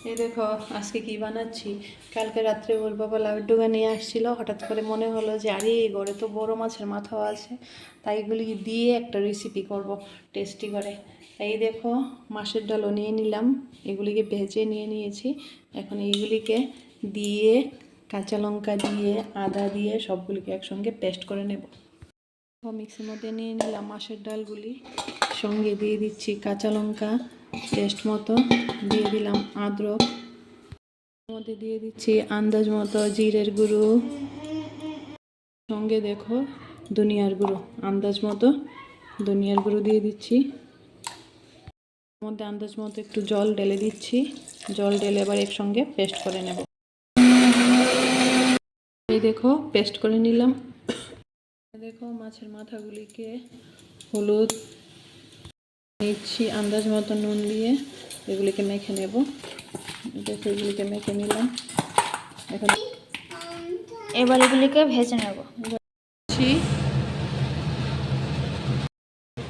এই দেখো আজকে কি বানাচ্ছি। কালকে রাত্রে ওর বাবা লাউয়ের ডুগা নিয়ে আসছিল, হঠাৎ করে মনে হলো যে আরে ঘরে তো বড় মাছের মাথাও আছে, তাই এগুলি দিয়ে একটা রেসিপি করব টেস্টি করে। তাই দেখো মাছের ডালও নিয়ে নিলাম, এগুলিকে ভেজে নিয়ে নিয়েছি। এখন এইগুলিকে দিয়ে কাঁচা লঙ্কা দিয়ে আদা দিয়ে সবগুলিকে একসঙ্গে পেস্ট করে নেব। মিক্সির মধ্যে নিয়ে নিলাম মাছের ডালগুলি, সঙ্গে দিয়ে দিচ্ছি কাঁচা লঙ্কা টেস্ট মতো, দিয়ে দিলাম আদরক, মধ্যে দিয়ে দিচ্ছি আন্দাজ মতো জিরের গুঁড়ো, সঙ্গে দেখো ধনিয়ার গুঁড়ো আন্দাজ মতো ধনিয়ার গুঁড়ো দিয়ে দিচ্ছি। মধ্যে আন্দাজ মতো একটু জল ঢেলে দিচ্ছি, জল ঢেলে এবার একসঙ্গে পেস্ট করে নেব। এই দেখো পেস্ট করে নিলাম। দেখো মাছের মাথাগুলিকে হলুদ নিচ্ছি, আন্দাজ মতো নুন দিয়ে এগুলিকে মেখে নেব। দেখো এগুলিকে মেখে নিলাম, এখন এবার এগুলিকে ভেজে নেব।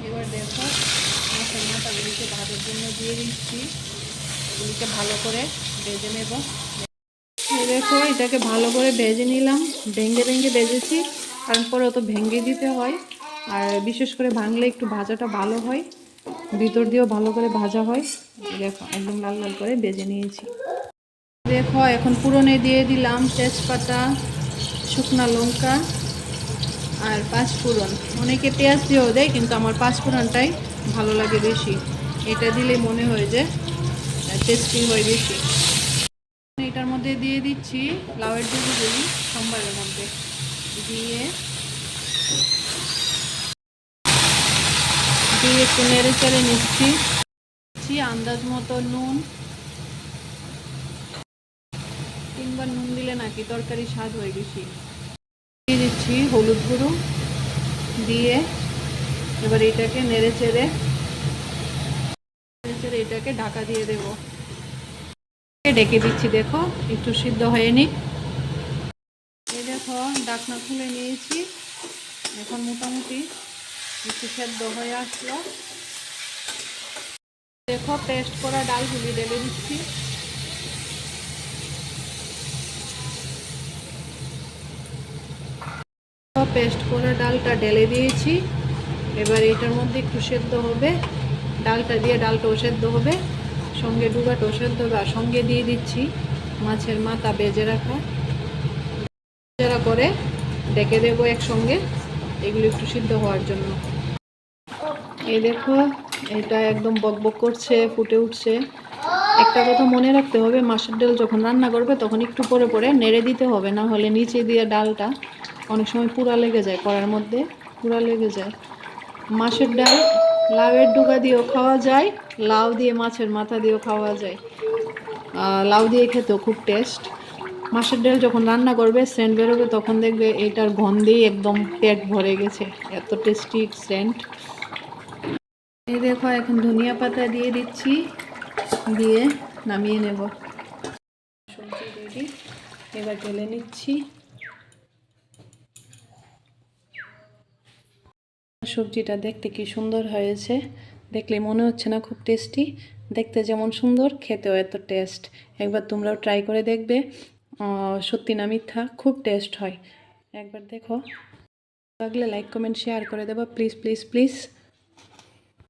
এবার দেখো মাছের মাথাগুলিকে ভাজার জন্য দিয়ে দিচ্ছি, এগুলিকে ভালো করে ভেজে নেব। দেখো এটাকে ভালো করে ভেজে নিলাম, ভেঙে ভেঙে ভেজেছি, কারণ পরে তো ভেঙে দিতে হয়, আর বিশেষ করে ভাঙলে একটু ভাজাটা ভালো হয়, ভিতর দিয়েও ভালো করে ভাজা হয়। দেখো একদম লাল লাল করে ভেজে নিয়েছি। দেখো এখন পুরনে দিয়ে দিলাম তেজপাতা, শুকনো লঙ্কা আর পাঁচফোড়ন। অনেকে পেঁয়াজ দিয়েও দেয়, কিন্তু আমার পাঁচফোড়নটাই ভালো লাগে বেশি, এটা দিলে মনে হয় যে টেস্টি হয় বেশি। এটার মধ্যে দিয়ে দিচ্ছি লাউয়ের ডুবুগুলি সোমবারের মধ্যে দিয়ে দিয়ে একটু নেড়ে চেড়ে নিচ্ছি। আন্দাজ মতো নুন, 3বার নুন দিলে নাকি তরকারি স্বাদ হয় বেশি। দিয়ে দিচ্ছি হলুদ গুঁড়ো, দিয়ে এবার এটাকে নেড়ে চেড়ে এটাকে ঢাকা দিয়ে দেব, ডেকে দিচ্ছি। দেখো একটু সিদ্ধ হয়ে নি, এই দেখো ঢাকনা খুলে নিয়েছি, এখন মোটামুটি একটু সেদ্ধ হয়ে আসলো। দেখো পেস্ট করা ডালগুলি ঢেলে দিচ্ছি, পেস্ট করা ডালটা ঢেলে দিয়েছি। এবার এটার মধ্যে একটু সেদ্ধ হবে, ডালটা দিয়ে ডালটাও সেদ্ধ হবে, সঙ্গে ডুবাটাও সেদ্ধ হবে, আর সঙ্গে দিয়ে দিচ্ছি মাছের মাথা ভেজে রাখা, যারা করে ডেকে দেবো একসঙ্গে, এগুলো একটু সিদ্ধ হওয়ার জন্য। এই দেখো এটা একদম বকবক করছে, ফুটে উঠছে। একটা কথা মনে রাখতে হবে, মাছের ডাল যখন রান্না করবে তখন একটু পরে পরে নেড়ে দিতে হবে, না হলে নিচে দিয়ে ডালটা অনেক সময় পুরা লেগে যায়, কড়ার মধ্যে পুরা লেগে যায়। মাছের ডাল লাউয়ের ডুগা দিয়েও খাওয়া যায়, লাউ দিয়ে মাছের মাথা দিয়েও খাওয়া যায়, লাউ দিয়ে খেতেও খুব টেস্ট। মাছের ডাল যখন রান্না করবে সেন্ট বেরোবে, তখন দেখবে এটার গন্ধেই একদম পেট ভরে গেছে, এত টেস্টি সেন্ট। এই দেখো এখন ধনিয়া পাতা দিয়ে দিচ্ছি, দিয়ে নামিয়ে নেব। সবজি রেডি, এবার ঢেলে নিচ্ছি। সবজিটা দেখতে কি সুন্দর হয়েছে, দেখলে মনে হচ্ছে না খুব টেস্টি? দেখতে যেমন সুন্দর, খেতেও এত টেস্ট। একবার তোমরাও ট্রাই করে দেখবে, সত্যি না মিথ্যা, খুব টেস্ট হয়। একবার দেখো, লাগলে লাইক কমেন্ট শেয়ার করে দেবা প্লিজ প্লিজ প্লিজ।